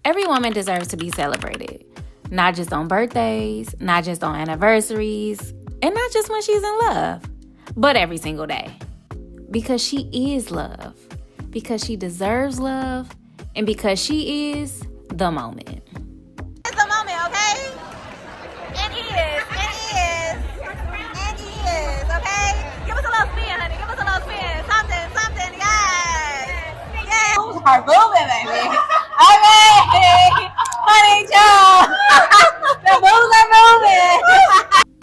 Every woman deserves to be celebrated. Not just on birthdays, not just on anniversaries, and not just when she's in love, but every single day. Because she is love. Because she deserves love. And because she is the moment. It's the moment, okay? And he is, okay? Give us a little spin, honey. Give us a little spin. Something, yes. Yes. Are moving, baby. Okay. Honey, Joe. The moves are moving.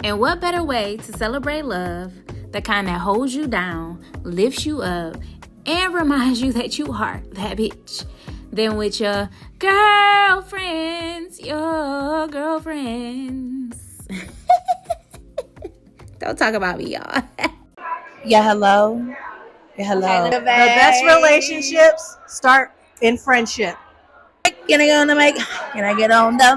And what better way to celebrate love, the kind that holds you down, lifts you up, and reminds you that you are that bitch, than with your girlfriends. Don't talk about me, y'all. Yeah, hello. Okay, The best relationships start in friendship. Can I get on the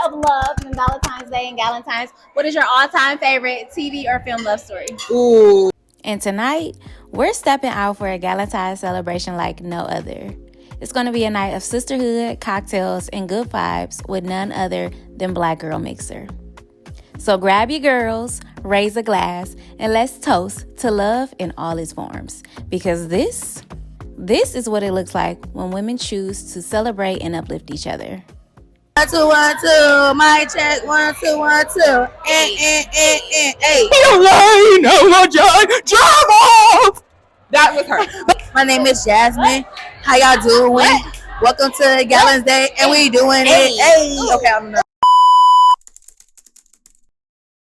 of love and Valentine's Day and Galentine's. What is your all-time favorite TV or film love story? Ooh. And tonight, we're stepping out for a Galentine celebration like no other. It's going to be a night of sisterhood, cocktails, and good vibes with none other than Black Girl Mixer. So grab your girls, raise a glass, and let's toast to love in all its forms. Because this is what it looks like when women choose to celebrate and uplift each other. 1 2 1 2, my check 1 2 1 2. Hey. That was her. My name is Jasmine. How y'all doing? Welcome to Galentine Day, and we doing it. Hey. Okay, I'm not.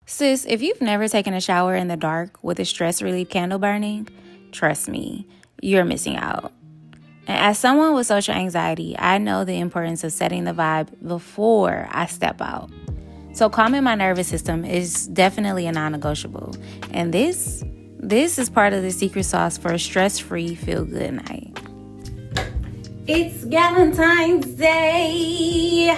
Sis, if you've never taken a shower in the dark with a stress relief candle burning, trust me, you're missing out. And as someone with social anxiety, I know the importance of setting the vibe before I step out. So calming my nervous system is definitely a non-negotiable. And this is part of the secret sauce for a stress-free, feel-good night. It's Galentine's Day.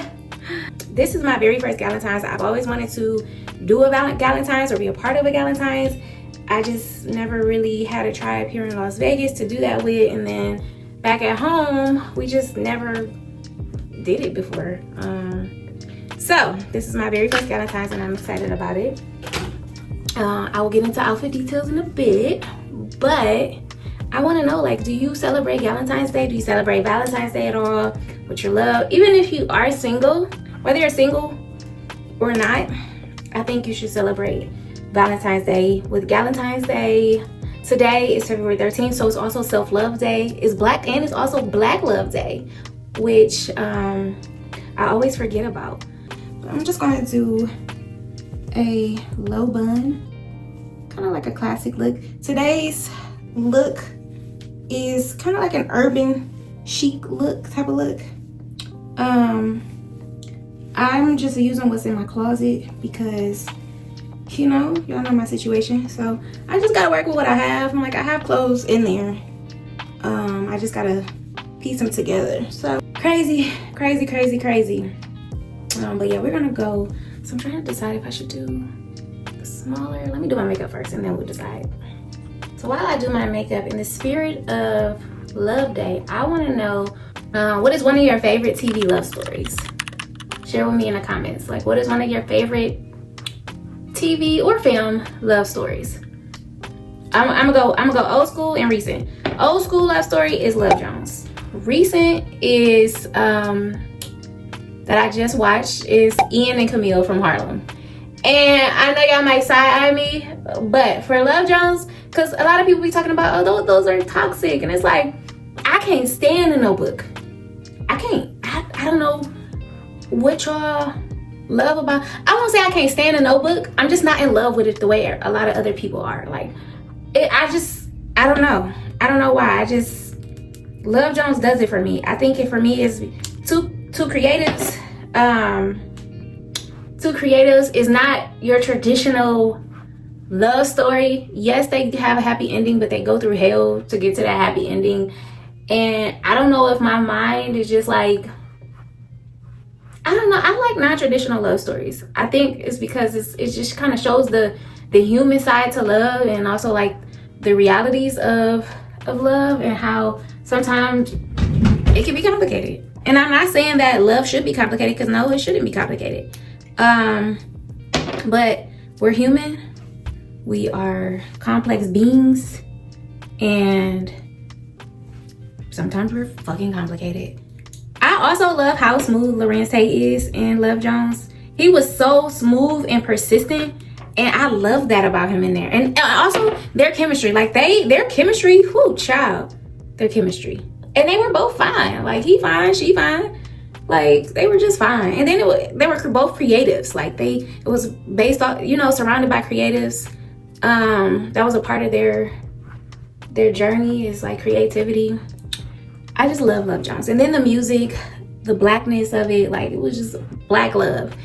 This is my very first Galentine's. I've always wanted to do a Galentine's or be a part of a Galentine's. I just never really had a tribe here in Las Vegas to do that with. And then back at home, we just never did it before. So this is my very first Galentine's and I'm excited about it. I will get into outfit details in a bit, but I want to know, like, do you celebrate Galentine's Day? Do you celebrate Valentine's Day at all with your love? Even if you are single, whether you're single or not, I think you should celebrate Valentine's Day with Galentine's Day. Today is February 13th, so it's also Self-Love Day. It's Black, and it's also Black Love Day, which I always forget about. But I'm just going to do a low bun, kind of like a classic look. Today's look is kind of like an urban chic look, type of look. I'm just using what's in my closet because, you know, y'all know my situation. So I just gotta work with what I have. I'm like, I have clothes in there. I just gotta piece them together. So crazy. But yeah, we're gonna go. So I'm trying to decide if I should do the smaller. Let me do my makeup first and then we'll decide. So while I do my makeup, in the spirit of Love Day, I want to know what is one of your favorite TV love stories? Share with me in the comments. Like, what is one of your favorite TV or film love stories? I'm gonna go old school and recent. Old school love story is Love Jones. Recent is that I just watched is Ian and Camille from Harlem. And I know y'all might side eye me, but for Love Jones, because a lot of people be talking about, oh, those are toxic, and it's like, I can't stand the Notebook. I don't know what y'all love about. I won't say I can't stand the Notebook. I'm just not in love with it the way a lot of other people are. Like, I don't know. I don't know why. Love Jones does it for me. I think it for me is two creatives. Two creatives is not your traditional love story. Yes, they have a happy ending, but they go through hell to get to that happy ending. And I don't know if my mind is just like, I don't know. I like non-traditional love stories. I think it's because it just kind of shows the human side to love, and also like the realities of love, and how sometimes it can be complicated. And I'm not saying that love should be complicated, because no, it shouldn't be complicated. But we're human. We are complex beings. And sometimes we're fucking complicated. I also love how smooth Lorenz Tate is in Love Jones. He was so smooth and persistent. And I love that about him in there. And also their chemistry. Like their chemistry, whoo, child. Their chemistry. And they were both fine. Like he fine, she fine. Like they were just fine. And then they were both creatives. Like it was based on, you know, surrounded by creatives. That was a part of their journey, is like creativity. I just love Love Jones. And then the music, the blackness of it, like it was just black love.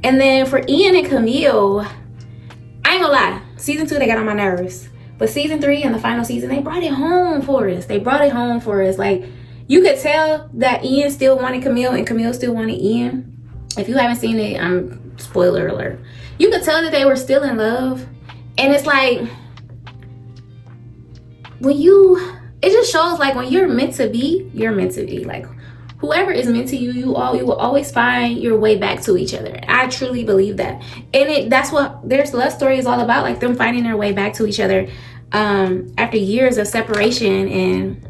And then for Ian and Camille, I ain't gonna lie, season 2 they got on my nerves. But season 3 and the final season, they brought it home for us. Like you could tell that Ian still wanted Camille and Camille still wanted Ian. If you haven't seen it, I'm spoiler alert. You could tell that they were still in love. And it's like, it just shows like when you're meant to be, you're meant to be. Like whoever is meant to you, you will always find your way back to each other. I truly believe that. And that's what their love story is all about, like them finding their way back to each other after years of separation. And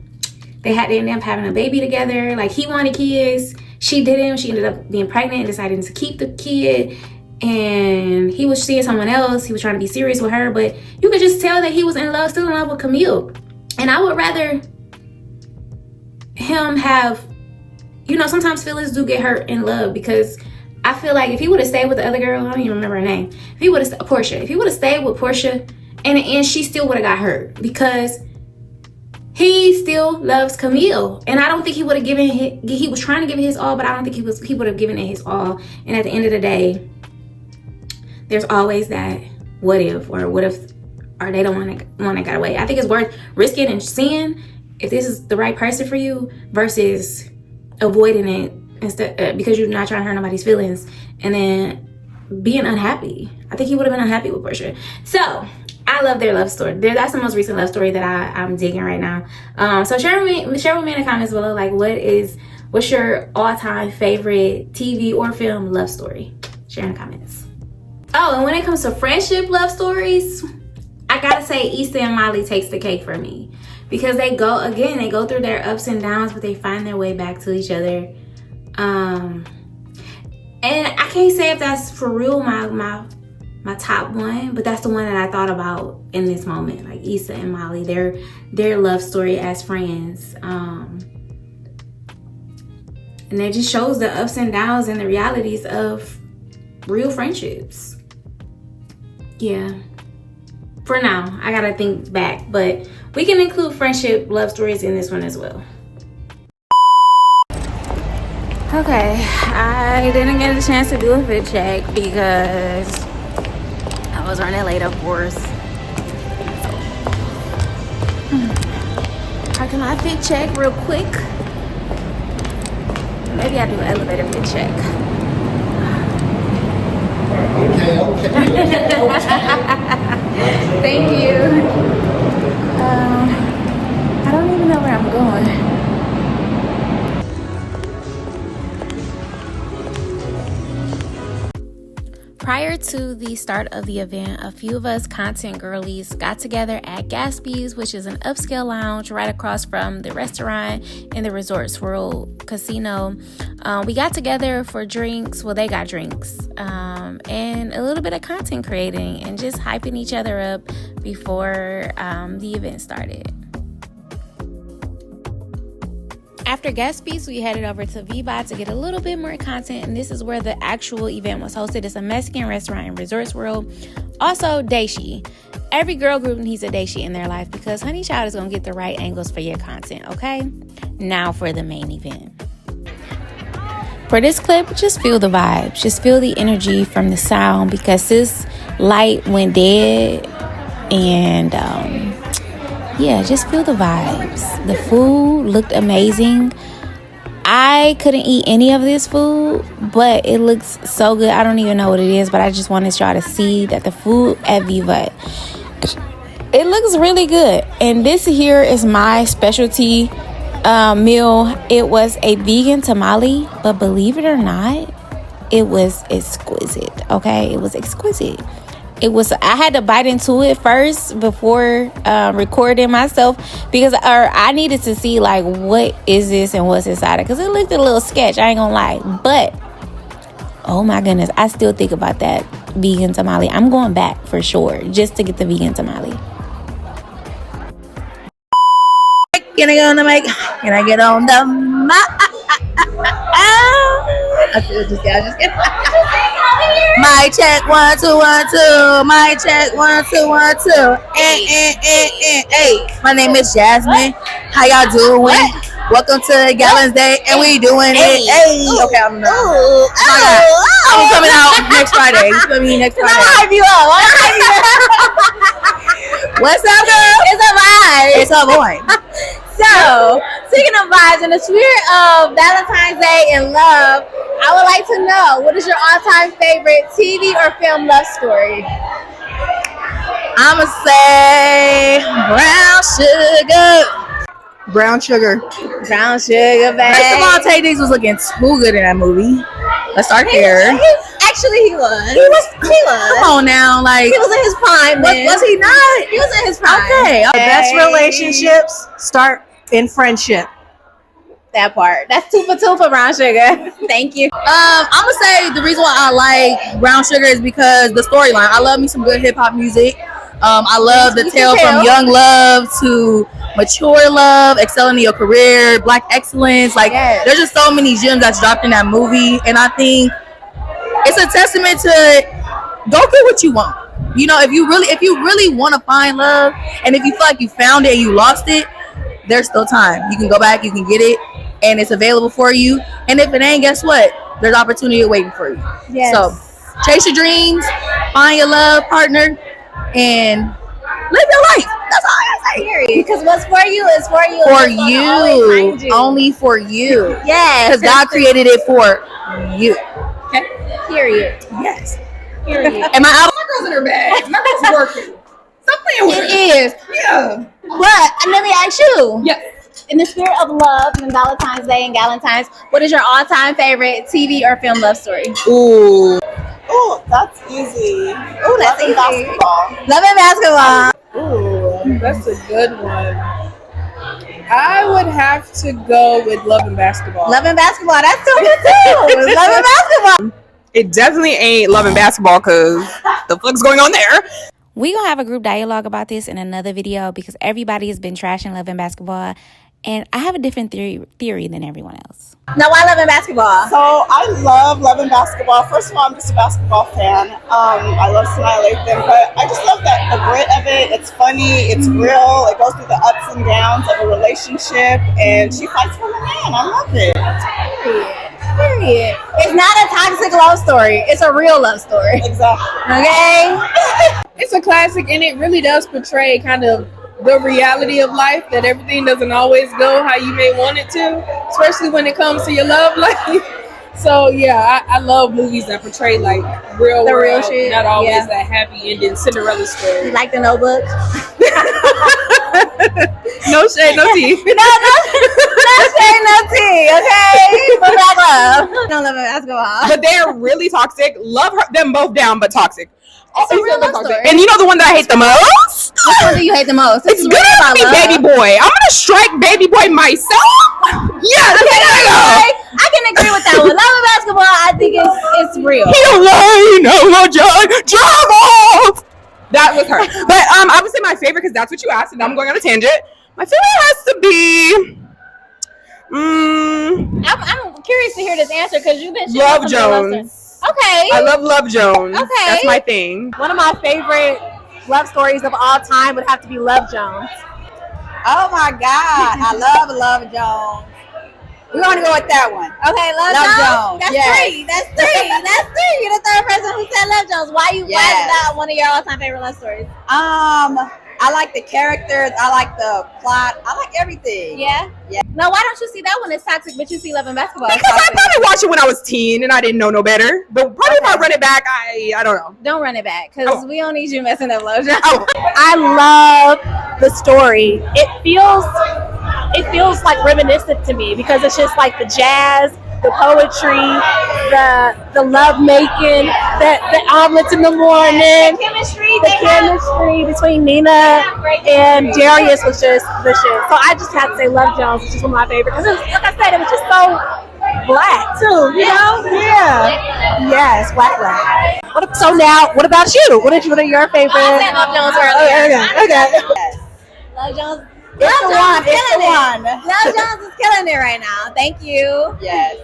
they ended up having a baby together. Like he wanted kids, she didn't. She ended up being pregnant and deciding to keep the kid. And he was seeing someone else. He was trying to be serious with her, but you could just tell that he was still in love with Camille. And I would rather him have, you know, sometimes feelings do get hurt in love, because I feel like if he would have stayed with the other girl, I don't even remember her name. If he would have stayed with Portia, in the end, she still would have got hurt, because he still loves Camille. And I don't think he would have given he was trying to give it his all, but I don't think he would have given it his all. And at the end of the day, there's always that what if, or they don't want to get away. I think it's worth risking and seeing if this is the right person for you versus avoiding it instead because you're not trying to hurt nobody's feelings and then being unhappy. I think he would have been unhappy with Portia. So I love their love story. That's the most recent love story that I'm digging right now. So share with me in the comments below, like what's your all-time favorite TV or film love story? Share in the comments. Oh, and when it comes to friendship love stories, I gotta say Issa and Molly takes the cake for me, because they go through their ups and downs, but they find their way back to each other. And I can't say if that's for real my top one, but that's the one that I thought about in this moment. Like Issa and Molly, their love story as friends. And it just shows the ups and downs and the realities of real friendships. Yeah. For now, I gotta think back, but we can include friendship love stories in this one as well. Okay, I didn't get a chance to do a fit check because I was running late, of course. How can I fit check real quick? Maybe I do an elevator fit check. Okay. Thank you. I don't even know where I'm going. Prior to the start of the event, a few of us content girlies got together at Gatsby's, which is an upscale lounge right across from the restaurant in the Resort Swirl Casino. We got together for drinks. Well, they got drinks. And a little bit of content creating and just hyping each other up before the event started. After Gatsby's, we headed over to VIVA to get a little bit more content, and this is where the actual event was hosted. It's a Mexican restaurant in Resorts World. Also, Daishi. Every girl group needs a Daishi in their life because Honey Child is going to get the right angles for your content, okay? Now for the main event. For this clip, just feel the vibes. Just feel the energy from the sound because this light went dead, and yeah, just feel the vibes. The food looked amazing. I couldn't eat any of this food, but it looks so good. I don't even know what it is, but I just wanted y'all to see that the food at Viva, it looks really good. And this here is my specialty meal. It was a vegan tamale, but believe it or not, it was exquisite. Okay, it was exquisite. I had to bite into it first before recording myself, because I needed to see like what is this and what's inside it, because it looked a little sketch, I ain't gonna lie. But oh my goodness, I still think about that vegan tamale. I'm going back for sure just to get the vegan tamale. Can I get on the mic? Can I get on the mic? I just kidding. My check 1 2 1 2. My check 1 2 1 2. Hey. My name is Jasmine. How y'all doing? Welcome to Galentine Day, and we doing it. Hey. Okay, I'm coming out next Friday. You feel me? Next Friday. I'll hype you up. What's up, girl? It's a vibe. It's a boy. So, speaking of vibes, in the spirit of Valentine's Day and love, I would like to know, what is your all-time favorite TV or film love story? I'ma say brown sugar. Brown sugar. Brown sugar, babe. First of all, Tay Diggs was looking too good in that movie. Let's start there. Actually, he was. Come on now, like He was in his prime, man. was he not? He was in his prime. Okay. The best relationships start in friendship. That part. That's 2 for 2 for brown sugar. Thank you. I'm gonna say the reason why I like brown sugar is because the storyline. I love me some good hip hop music. I love the tale from young love to mature love, excelling in your career, black excellence. Like there's just so many gems that's dropped in that movie, and I think it's a testament to go get what you want. You know, if you really want to find love, and if you feel like you found it and you lost it, there's still time. You can go back, you can get it, and it's available for you. And if it ain't, guess what? There's opportunity waiting for you. Yes. So chase your dreams, find your love partner, and live your life. That's all I gotta say. Period. Because what's for you is for you. For It's gonna always find you, only for you. Yes. Because God created it for you. Okay. Period. Yes. Period. And my album. My girl's in her bag. My girl's working. Stop playing with her. It is. Yeah. But let me ask you. Yes. In the spirit of love and Valentine's Day and Galentine's, what is your all-time favorite TV or film love story? Ooh. Oh, that's easy. Ooh, that's easy. Basketball. Love and basketball. Ooh, that's a good one. I would have to go with Love and Basketball. Love and basketball. That's 2 for 2. Love and basketball. It definitely ain't Love and Basketball because the fuck's going on there. We gonna have a group dialogue about this in another video, because everybody has been trashing Love and Basketball, and I have a different theory than everyone else. Now, why love and basketball? So I love and basketball. First of all, I'm just a basketball fan. I love to annihilate them, but I just love that the grit of it. It's funny, it's real. It goes through the ups and downs of a relationship, and she fights for the man. I love it. Period. It's not a toxic love story. It's a real love story. Exactly. Okay? It's a classic, and it really does portray kind of the reality of life, that everything doesn't always go how you may want it to, especially when it comes to your love life. So yeah, I love movies that portray like real shit. not always that happy ending Cinderella story. You like The Notebook? No shade, no tea. No shade, no tea, okay? But black love. Don't love and basketball. But they're really toxic. Love them both down, but toxic. It's a real love story. And you know the one that I hate the most? Which one do you hate the most? It's gonna be Baby Boy. I'm gonna strike Baby Boy myself. Yeah, that's I can agree with that one. Love and basketball, I think it's real. He don't lie, no, drive off. That was her. But I would say my favorite, because that's what you asked, and I'm going on a tangent. My favorite has to be I'm curious to hear this answer, because you've been Love Jones. Okay. I love Love Jones. Okay. That's my thing. One of my favorite love stories of all time would have to be Love Jones. Oh my God. I love Jones. We're going to go with that one. Okay, Love Jones. That's Yes. three. That's three. You're the third person who said Love Jones. Why is that one of your all-time favorite love stories? I like the characters. I like the plot. I like everything. Yeah? Yeah. No, why don't you see that one as toxic, but you see Love and Basketball as Because I toxic? probably watched it when I was teen and I didn't know no better. But probably if I run it back, I don't know. Don't run it back, because we don't need you messing up Love Jones. Oh, I love the story. It feels it feels like reminiscent to me because it's just like the jazz, the poetry, the love making, the omelets in the morning, the chemistry between Nina and Darius was just the shit. So I just have to say Love Jones is just one of my favorites. Because like I said, it was just so black too, you know? Yeah. Yes, black. So now, what about you? What are your favorites? I said Love Jones earlier. Okay. Love Jones. It's the one. Love Jones is killing it right now. Thank you. Yes.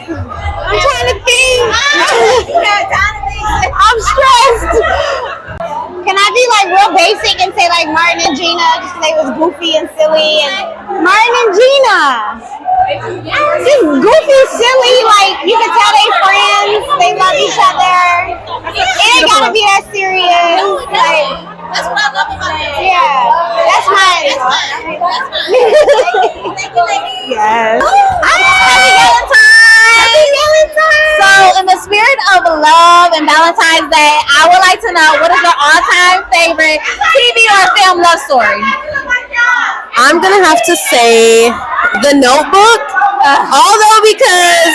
I'm trying to think. I'm stressed. Can I be like real basic and say like Martin and Gina just because they was goofy and silly and Martin and Gina. Just goofy, silly, like you can tell they friends, they love each other. It ain't gotta be that serious. Like that's what I love about it. Yeah, that's mine. Thank you, ladies. Yes. Happy Galentine. So, in the spirit of love and Valentine's Day, I would like to know what is your all-time favorite TV or film love story? I'm gonna have to say The Notebook, although because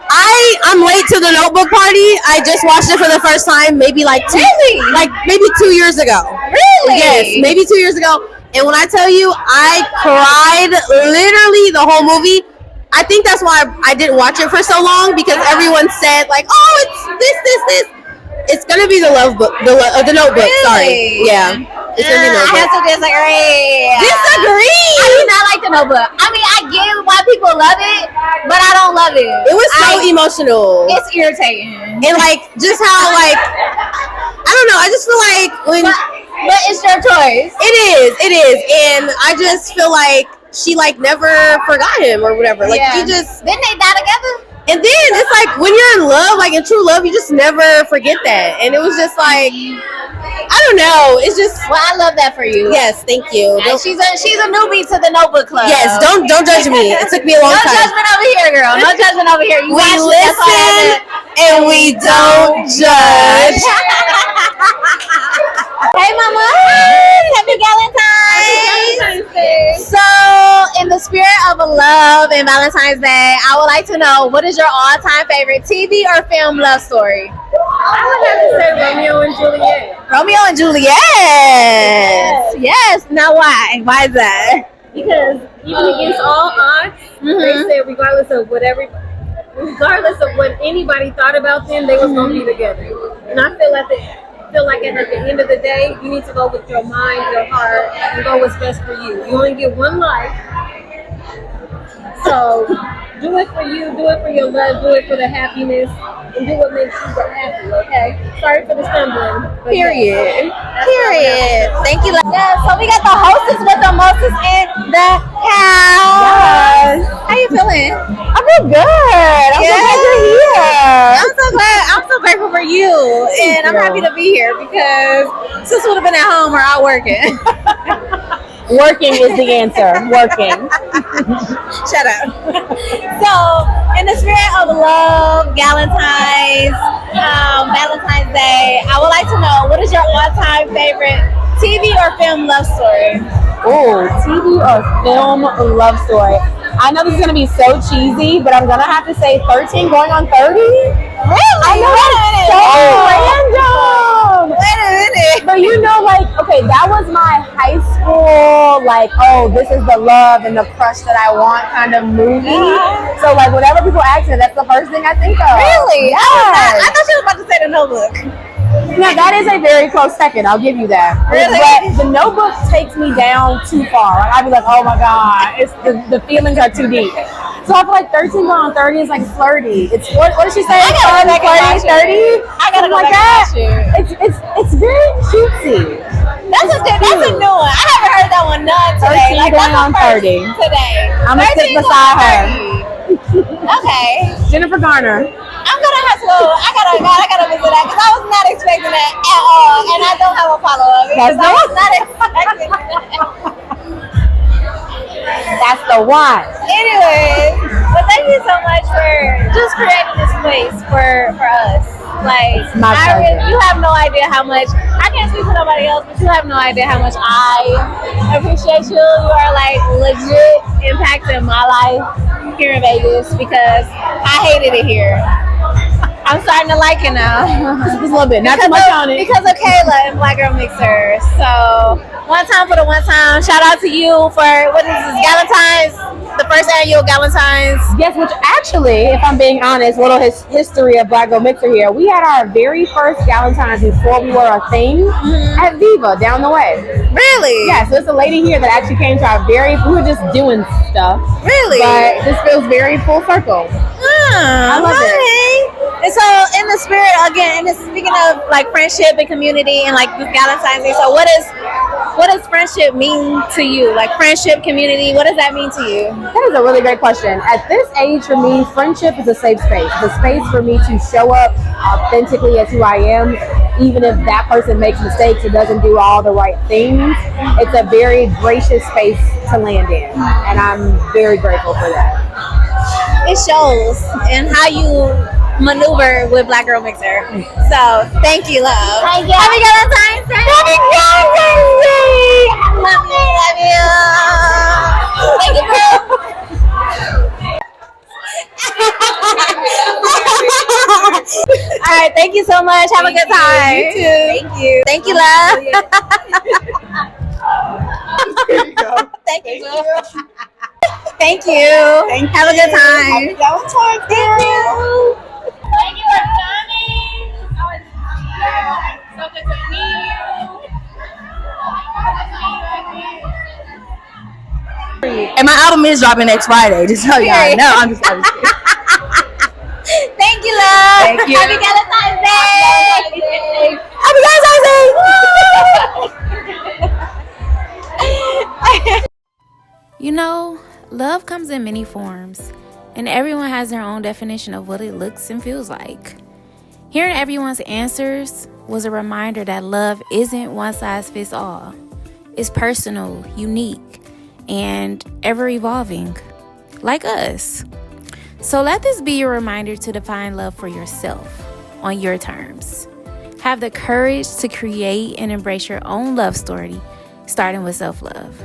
I'm late to the Notebook party. I just watched it for the first time, maybe maybe 2 years ago. Really? Yes, maybe 2 years ago. And when I tell you, I cried literally the whole movie. I think that's why I didn't watch it for so long because everyone said like, "Oh, it's this." It's gonna be the Notebook. Really? Sorry, yeah. It's gonna be Notebook. I have to disagree. Disagree. I do not like the Notebook. I mean, I get why people love it, but I don't love it. It was so emotional. It's irritating. And like just how like I don't know. I just feel like when but it's your choice. It is, and I just feel like she like never forgot him or whatever. Like Yeah. she just Didn't they die together? and then it's like when you're in love, like in true love, you just never forget that. And it was just like I don't know. It's just Well, I love that for you. yes, thank you. And she's a newbie to the Notebook Club. Yes, don't judge me. It took me a long No time. judgment over here, girl. No judgment over here. You We watch it, that's all I listen have and we don't judge. Hey, Mama. Happy Galentine. So, in the spirit of love and Valentine's Day, I would like to know what is your all-time favorite TV or film love story? I would have to say Romeo and Juliet. Romeo and Juliet. Yes. Now, why? Why is that? Because even against all odds, they said regardless of what anybody thought about them, they was gonna be together. And I feel like at the end of the day, you need to go with your mind, your heart, and go what's best for you. You only get one life. So do it for you, do it for your love, do it for the happiness, and do what makes you happy, okay? Sorry for the stumbling. Period. Thank you. Yeah, so we got the hostess with the mostest in the house. How you feeling? I feel good. I'm so glad you're here. I'm so grateful for you. And I'm happy to be here because sis would have been at home or out working. Working is the answer. Working. Shut up. So, in the spirit of love, Valentine's Day, I would like to know what is your all-time favorite TV or film love story? Oh, TV or film love story. I know this is going to be so cheesy, but I'm going to have to say 13 going on 30. Really? I know that's so random. Wait a minute. But you know, like, okay, that was my high school, like, oh, this is the love and the crush that I want kind of movie. So, like, whenever people ask me, that's the first thing I think of. Really? Yes. I thought you were about to say The Notebook. Yeah, that is a very close second. I'll give you that. Really? But The Notebook takes me down too far. Like, I'd be like, oh my god, it's the feelings are too deep. So I feel like 13 going on 30 is like flirty. It's what did she say? I gotta go back and watch it. 30. I gotta go like back that. and watch it. It's very cutesy. That's a new one. I haven't heard that one none today. 13 Like going that's on the first 30. today. I'm gonna sit 13 beside going her. on 30. Okay. Jennifer Garner. I'm gonna have to go. I gotta visit that because I was not expecting that at all, and I don't have a follow up because I was not expecting that. That's the one. Anyways, but thank you so much for just creating this place for us. Like, My pleasure. you have no idea how much I can't speak for nobody else, but you have no idea how much I appreciate you. You are like legit impacting my life here in Vegas because I hated it here. I'm starting to like it now. Just a little bit, not too much on it. Because of Kayla and Black Girl Mixer. So, one time for the one time. Shout out to you for, what is this, Galentine's? The first annual Galentine's. Yes, which actually, if I'm being honest, little history of Black Girl Mixer here. We had our very first Galentine's before we were a thing at VIVA down the way. Really? Yeah, so it's a lady here that actually came to our we were just doing stuff. Really? But this feels very full circle. I love it. And so, in the spirit, again, and speaking of like friendship and community and like this Galentine's Day, so what does friendship mean to you? Like friendship, community, what does that mean to you? That is a really great question. At this age, for me, friendship is a safe space. It's a space for me to show up authentically as who I am, even if that person makes mistakes or doesn't do all the right things. It's a very gracious space to land in, and I'm very grateful for that. It shows in how you maneuver with Black Girl Mixer. So, thank you, love. Thank you. Happy Galentine's Day! Happy Galentine's Day! Love you, love you. Thank you, girl. All right, thank you so much. Have a good time. You too. Thank you. Thank you, love. There you go. Thank you. Thank you. Have a good time. Happy Galentine. Thank you. Thank you for coming. So good to meet you. And my album is dropping next Friday. Just so y'all know. I'm just kidding. Thank you, love. Thank you. Happy Galentine's Day. Happy Galentine's Day! You know, love comes in many forms, and everyone has their own definition of what it looks and feels like. Hearing everyone's answers was a reminder that love isn't one size fits all. It's personal, unique, and ever evolving, like us. So let this be your reminder to define love for yourself on your terms. Have the courage to create and embrace your own love story, starting with self-love.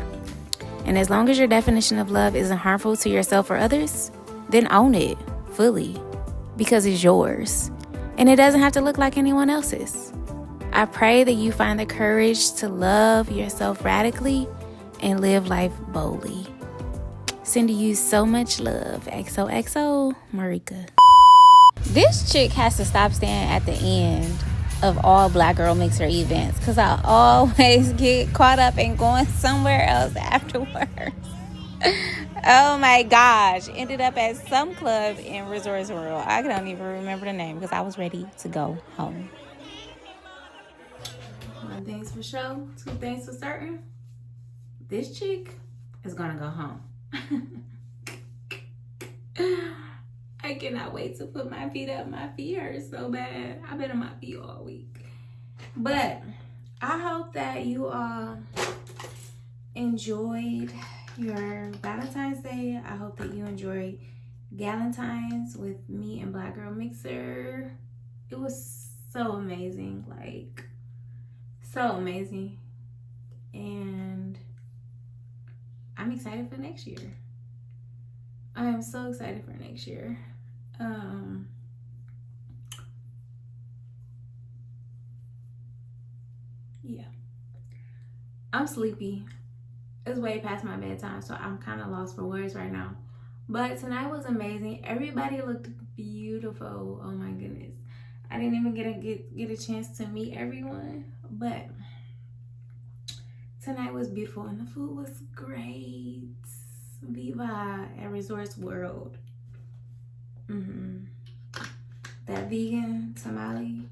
And as long as your definition of love isn't harmful to yourself or others, then own it fully, because it's yours. And it doesn't have to look like anyone else's. I pray that you find the courage to love yourself radically and live life boldly. Sending you so much love. XOXO, Marika. This chick has to stop staying at the end of all Black Girl Mixer events, because I always get caught up in going somewhere else afterwards. Oh my gosh. Ended up at some club in Resorts World. I don't even remember the name because I was ready to go home. One thing's for sure, two things for certain. This chick is gonna go home. I cannot wait to put my feet up. My feet hurt so bad. I've been on my feet all week. But I hope that you all enjoyed your Valentine's Day. I hope that you enjoyed Galentine's with me and Black Girl Mixer. It was so amazing. Like, so amazing. And I'm excited for next year. I am so excited for next year. Yeah. I'm sleepy. It's way past my bedtime, so I'm kind of lost for words right now. But tonight was amazing. Everybody looked beautiful. Oh my goodness. I didn't even get a chance to meet everyone, but tonight was beautiful and the food was great. VIVA at Resorts World. That vegan tamale,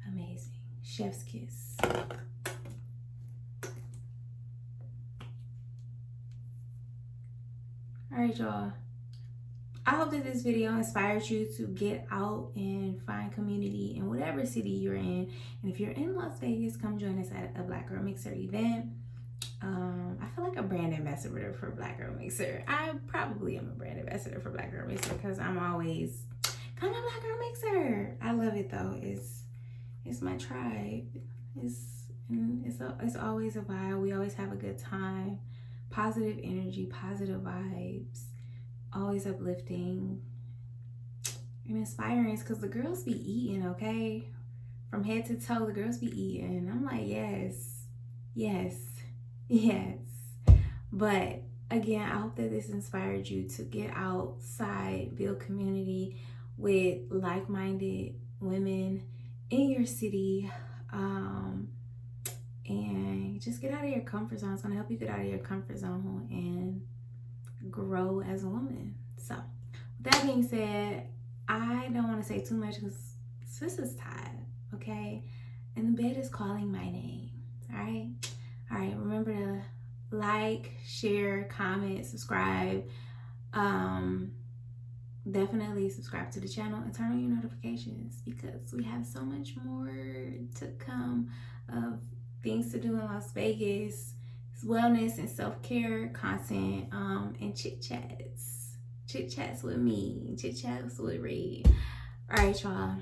amazing. Chef's kiss. Alright, y'all. I hope that this video inspires you to get out and find community in whatever city you're in. And if you're in Las Vegas, come join us at a Black Girl Mixer event. I feel like a brand ambassador for Black Girl Mixer. I probably am a brand ambassador for Black Girl Mixer because I'm always come to Black Girl Mixer. I love it though. It's my tribe. It's always a vibe. We always have a good time. Positive energy, positive vibes, always uplifting and inspiring. Because the girls be eating, okay? From head to toe, the girls be eating. I'm like, yes, yes, yes. But again, I hope that this inspired you to get outside, build community with like-minded women in your city, and just get out of your comfort zone. It's gonna help you get out of your comfort zone and grow as a woman. So with that being said, I don't want to say too much because sis is tired, okay? And the bed is calling my name. All right, remember to like, share, comment, subscribe. Definitely subscribe to the channel and turn on your notifications because we have so much more to come of things to do in Las Vegas, wellness and self-care content, and chit chats with me, chit chats with Ray. All right, y'all.